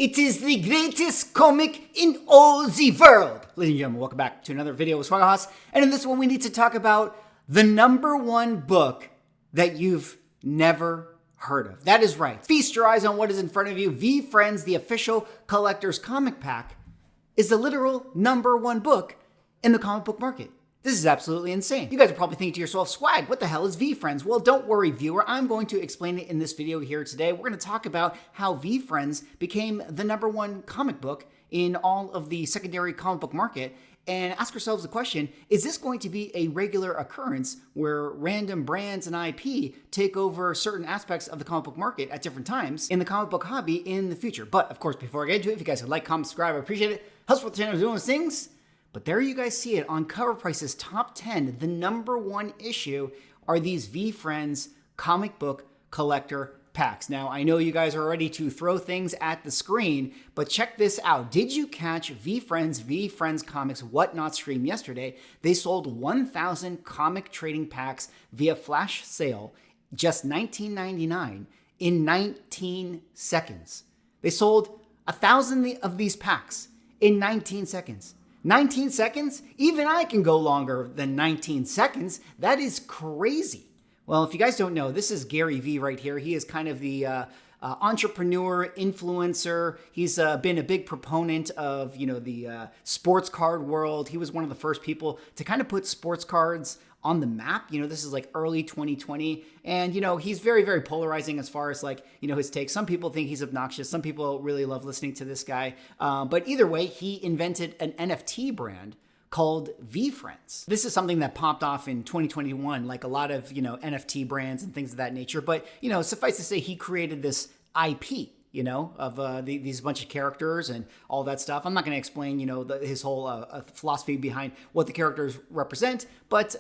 It is the greatest comic in all the world. Ladies and gentlemen, welcome back to another video with Swaggerhouse. And in this one, we need to talk about the #1 book that you've never heard of. That is right. Feast your eyes on what is in front of you. VEEFRIENDS, the official collector's comic pack, is the literal #1 book in the comic book market. This is absolutely insane. You guys are probably thinking to yourself, Swag, what the hell is VEEFRIENDS? Well, don't worry, viewer. I'm going to explain it in this video here today. We're going to talk about how VEEFRIENDS became the #1 comic book in all of the secondary comic book market and ask ourselves the question, is this going to be a regular occurrence where random brands and IP take over certain aspects of the comic book market at different times in the comic book hobby in the future? But of course, before I get into it, if you guys would like, comment, subscribe, I appreciate it. Helps with the channel doing those things. But there you guys see it on Cover Price's top 10. The #1 issue are these VEEFRIENDS comic book collector packs. Now, I know you guys are ready to throw things at the screen, but check this out. Did you catch VEEFRIENDS Comics Whatnot stream yesterday? They sold 1,000 comic trading packs via flash sale, just $19.99 in 19 seconds. They sold 1,000 of these packs in 19 seconds. 19 seconds? Even I can go longer than 19 seconds. That is crazy. Well, if you guys don't know, this is Gary Vee right here. He is kind of the entrepreneur, influencer. He's been a big proponent of, the sports card world. He was one of the first people to kind of put sports cards on the map. This is like early 2020. And, he's very, very polarizing as far as his takes. Some people think he's obnoxious. Some people really love listening to this guy. But either way, he invented an NFT brand called VEEFRIENDS. This is something that popped off in 2021, like a lot of, NFT brands and things of that nature. But, suffice to say, he created this IP, of these bunch of characters and all that stuff. I'm not going to explain, his whole philosophy behind what the characters represent, but,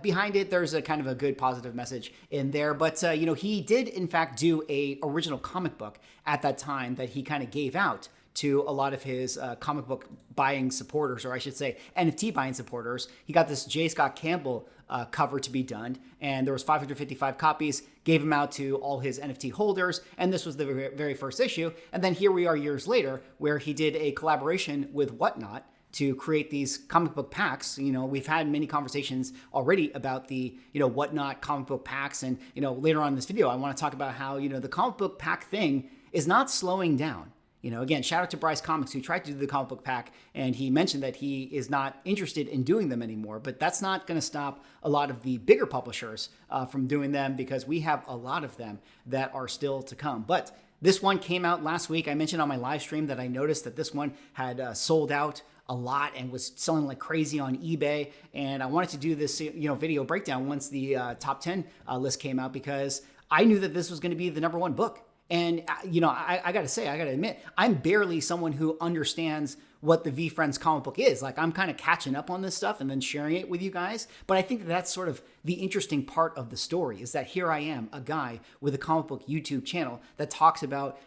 behind it, there's a kind of a good positive message in there. But, he did, in fact, do a original comic book at that time that he kind of gave out to a lot of his comic book buying supporters, or I should say NFT buying supporters. He got this J. Scott Campbell cover to be done, and there was 555 copies, gave him out to all his NFT holders, and this was the very first issue. And then here we are years later, where he did a collaboration with Whatnot to create these comic book packs. We've had many conversations already about the, Whatnot comic book packs, and, later on in this video, I want to talk about how, the comic book pack thing is not slowing down. Again, shout out to Bryce Comics, who tried to do the comic book pack, and he mentioned that he is not interested in doing them anymore. But that's not going to stop a lot of the bigger publishers from doing them, because we have a lot of them that are still to come. But this one came out last week. I mentioned on my live stream that I noticed that this one had sold out a lot and was selling like crazy on eBay. And I wanted to do this, video breakdown once the top 10 list came out, because I knew that this was going to be the #1 book. And, I got to admit, I'm barely someone who understands what the VEEFRIENDS comic book is. Like, I'm kind of catching up on this stuff and then sharing it with you guys. But I think that that's sort of the interesting part of the story, is that here I am, a guy with a comic book YouTube channel that talks about,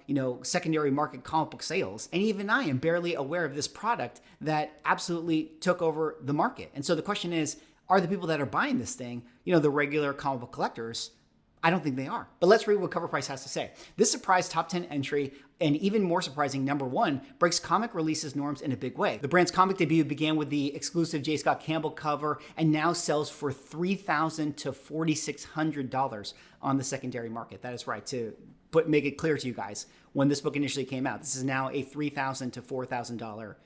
secondary market comic book sales. And even I am barely aware of this product that absolutely took over the market. And so the question is, are the people that are buying this thing, the regular comic book collectors? I don't think they are. But let's read what Cover Price has to say. This surprise top 10 entry, and even more surprising #1, breaks comic releases norms in a big way. The brand's comic debut began with the exclusive J. Scott Campbell cover and now sells for $3,000 to $4,600 on the secondary market. That is right, to make it clear to you guys, when this book initially came out, this is now a $3,000 to $4,000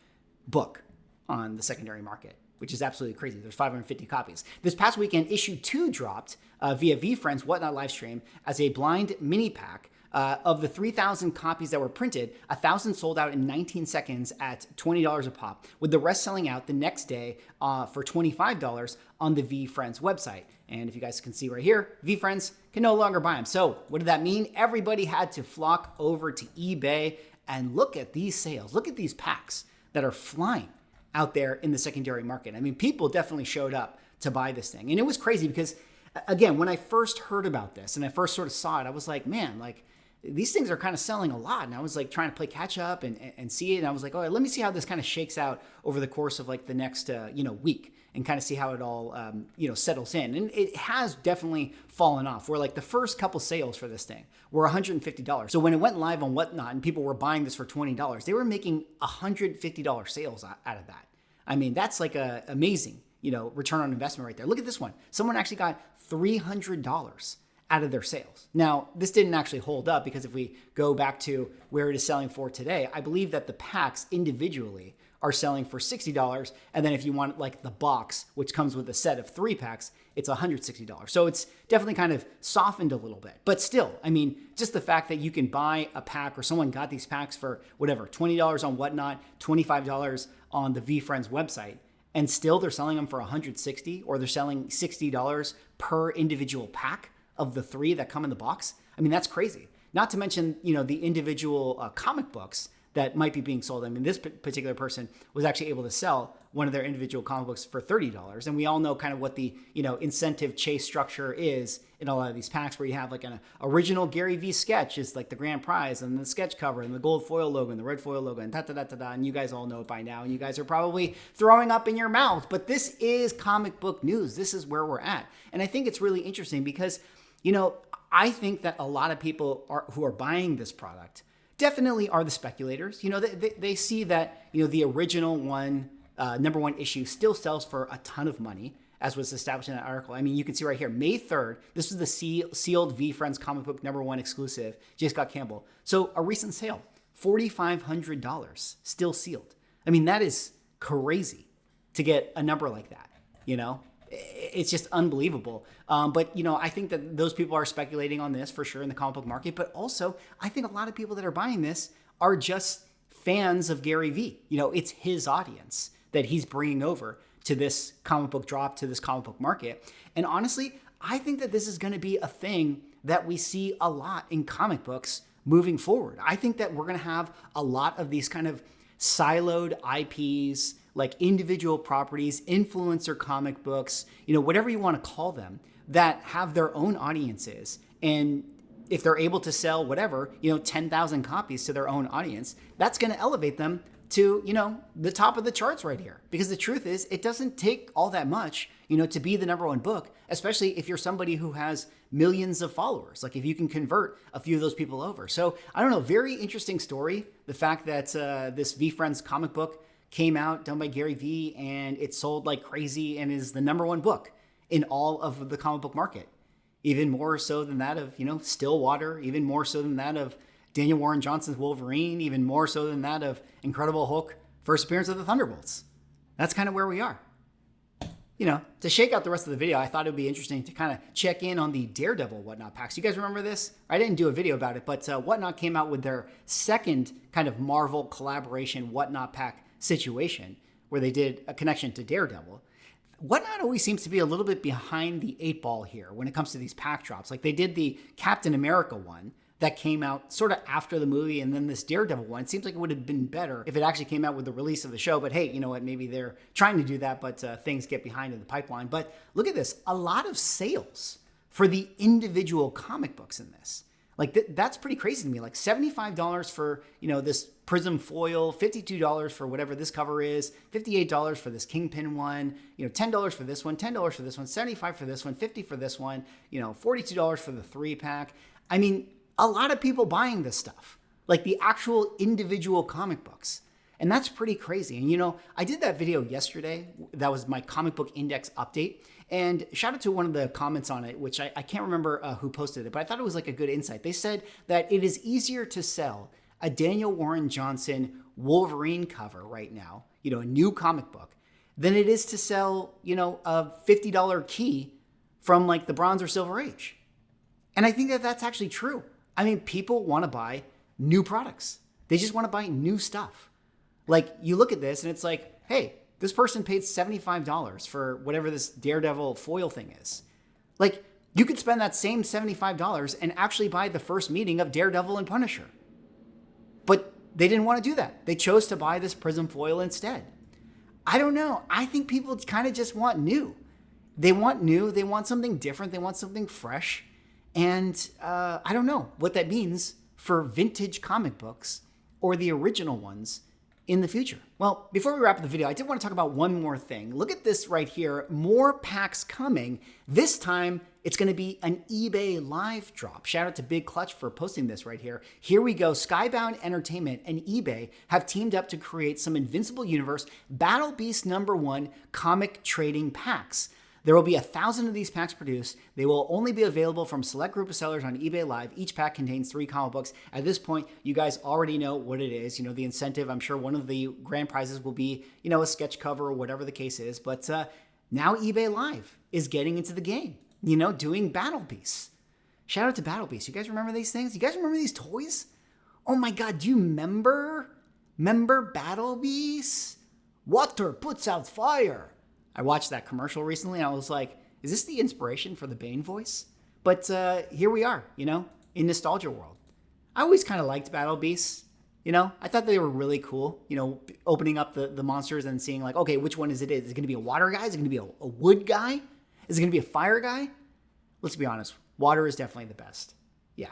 book on the secondary market, which is absolutely crazy. There's 550 copies. This past weekend, issue 2 dropped via VEEFRIENDS Whatnot livestream as a blind mini pack. Of the 3,000 copies that were printed, 1,000 sold out in 19 seconds at $20 a pop, with the rest selling out the next day for $25 on the VEEFRIENDS website. And if you guys can see right here, VEEFRIENDS can no longer buy them. So what did that mean? Everybody had to flock over to eBay, and look at these sales. Look at these packs that are flying out there in the secondary market. I mean, people definitely showed up to buy this thing. And it was crazy because, again, when I first heard about this and I first sort of saw it, I was like, man, these things are kind of selling a lot. And I was like trying to play catch up and see it. And I was like, all right, let me see how this kind of shakes out over the course of like the next, week, and kind of see how it all, settles in. And it has definitely fallen off, where like the first couple sales for this thing were $150. So when it went live on Whatnot and people were buying this for $20, they were making $150 sales out of that. I mean, that's like a amazing, return on investment right there. Look at this one. Someone actually got $300 out of their sales. Now, this didn't actually hold up, because if we go back to where it is selling for today, I believe that the packs individually are selling for $60. And then if you want like the box, which comes with a set of 3 packs, it's $160. So it's definitely kind of softened a little bit. But still, I mean, just the fact that you can buy a pack, or someone got these packs for whatever, $20 on Whatnot, $25 on the VEEFRIENDS website, and still they're selling them for $160, or they're selling $60 per individual pack of the 3 that come in the box. I mean, that's crazy. Not to mention, the individual comic books that might be being sold. I mean, this particular person was actually able to sell one of their individual comic books for $30. And we all know kind of what the, incentive chase structure is in a lot of these packs, where you have like an original Gary Vee sketch is like the grand prize, and the sketch cover, and the gold foil logo, and the red foil logo, and da-da-da-da-da. And you guys all know it by now, and you guys are probably throwing up in your mouths. But this is comic book news. This is where we're at. And I think it's really interesting because, I think that a lot of people who are buying this product definitely are the speculators. They see that, the original one, number 1 issue still sells for a ton of money, as was established in that article. I mean, you can see right here, May 3rd, this was the sealed VEEFRIENDS comic book number 1 exclusive, J. Scott Campbell. So a recent sale, $4,500, still sealed. I mean, that is crazy to get a number like that, It's just unbelievable. But, I think that those people are speculating on this for sure in the comic book market. But also, I think a lot of people that are buying this are just fans of Gary Vee. It's his audience that he's bringing over to this comic book drop, to this comic book market. And honestly, I think that this is going to be a thing that we see a lot in comic books moving forward. I think that we're going to have a lot of these kind of siloed IPs, like individual properties, influencer comic books, whatever you want to call them, that have their own audiences. And if they're able to sell whatever, 10,000 copies to their own audience, that's going to elevate them to, the top of the charts right here. Because the truth is, it doesn't take all that much, to be the number 1 book, especially if you're somebody who has millions of followers. Like if you can convert a few of those people over. So I don't know, very interesting story. The fact that this VEEFRIENDS comic book came out, done by Gary Vee, and it sold like crazy and is the number 1 book in all of the comic book market. Even more so than that of, Stillwater, even more so than that of Daniel Warren Johnson's Wolverine, even more so than that of Incredible Hulk, first appearance of the Thunderbolts. That's kind of where we are. To shake out the rest of the video, I thought it would be interesting to kind of check in on the Daredevil Whatnot packs. You guys remember this? I didn't do a video about it, but Whatnot came out with their second kind of Marvel collaboration Whatnot pack situation, where they did a connection to Daredevil. Whatnot always seems to be a little bit behind the 8 ball here when it comes to these pack drops. Like they did the Captain America one that came out sort of after the movie, and then this Daredevil one. It seems like it would have been better if it actually came out with the release of the show. But hey, you know what? Maybe they're trying to do that, but things get behind in the pipeline. But look at this. A lot of sales for the individual comic books in this. Like that's pretty crazy to me. Like $75 for, this Prism foil, $52 for whatever this cover is, $58 for this Kingpin one, $10 for this one, $10 for this one, $75 for this one, $50 for this one, $42 for the 3-pack. I mean, a lot of people buying this stuff, like the actual individual comic books. And that's pretty crazy. And, I did that video yesterday. That was my comic book index update. And shout out to one of the comments on it, which I can't remember who posted it, but I thought it was like a good insight. They said that it is easier to sell a Daniel Warren Johnson Wolverine cover right now, a new comic book, than it is to sell, a $50 key from like the Bronze or Silver Age. And I think that that's actually true. I mean, people want to buy new products. They just want to buy new stuff. Like you look at this and it's like, hey, this person paid $75 for whatever this Daredevil foil thing is. Like you could spend that same $75 and actually buy the first meeting of Daredevil and Punisher. But they didn't want to do that. They chose to buy this Prism foil instead. I don't know. I think people kind of just want new. They want new. They want something different. They want something fresh. And I don't know what that means for vintage comic books or the original ones in the future? Well, before we wrap up the video, I did want to talk about one more thing. Look at this right here. More packs coming. This time, it's going to be an eBay live drop. Shout out to Big Clutch for posting this right here. Here we go. Skybound Entertainment and eBay have teamed up to create some Invincible Universe Battlebeasts #1 comic trading packs. There will be 1,000 of these packs produced. They will only be available from a select group of sellers on eBay Live. Each pack contains 3 comic books. At this point, you guys already know what it is. You know, the incentive, I'm sure one of the grand prizes will be, you know, a sketch cover or whatever the case is. But now eBay Live is getting into the game, you know, doing Battle Beasts. Shout out to Battle Beasts. You guys remember these things? You guys remember these toys? Oh my God, do you remember Battle Beasts? Water puts out fire. I watched that commercial recently and I was like, is this the inspiration for the Bane voice? But here we are, you know, in nostalgia world. I always kind of liked Battle Beasts, you know. I thought they were really cool, you know, opening up the monsters and seeing like, okay, which one is it? Is it going to be a water guy? Is it going to be a wood guy? Is it going to be a fire guy? Let's be honest, water is definitely the best. Yeah,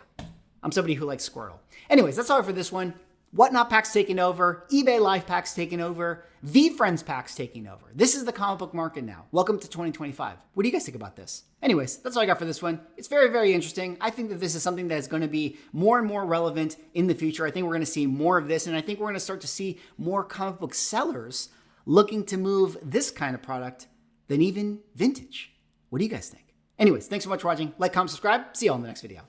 I'm somebody who likes Squirtle. Anyways, that's all for this one. Whatnot packs taking over, eBay Live packs taking over, VEEFRIENDS packs taking over. This is the comic book market now. Welcome to 2025. What do you guys think about this? Anyways, that's all I got for this one. It's very, very interesting. I think that this is something that is going to be more and more relevant in the future. I think we're going to see more of this, and I think we're going to start to see more comic book sellers looking to move this kind of product than even vintage. What do you guys think? Anyways, thanks so much for watching. Like, comment, subscribe. See you all in the next video.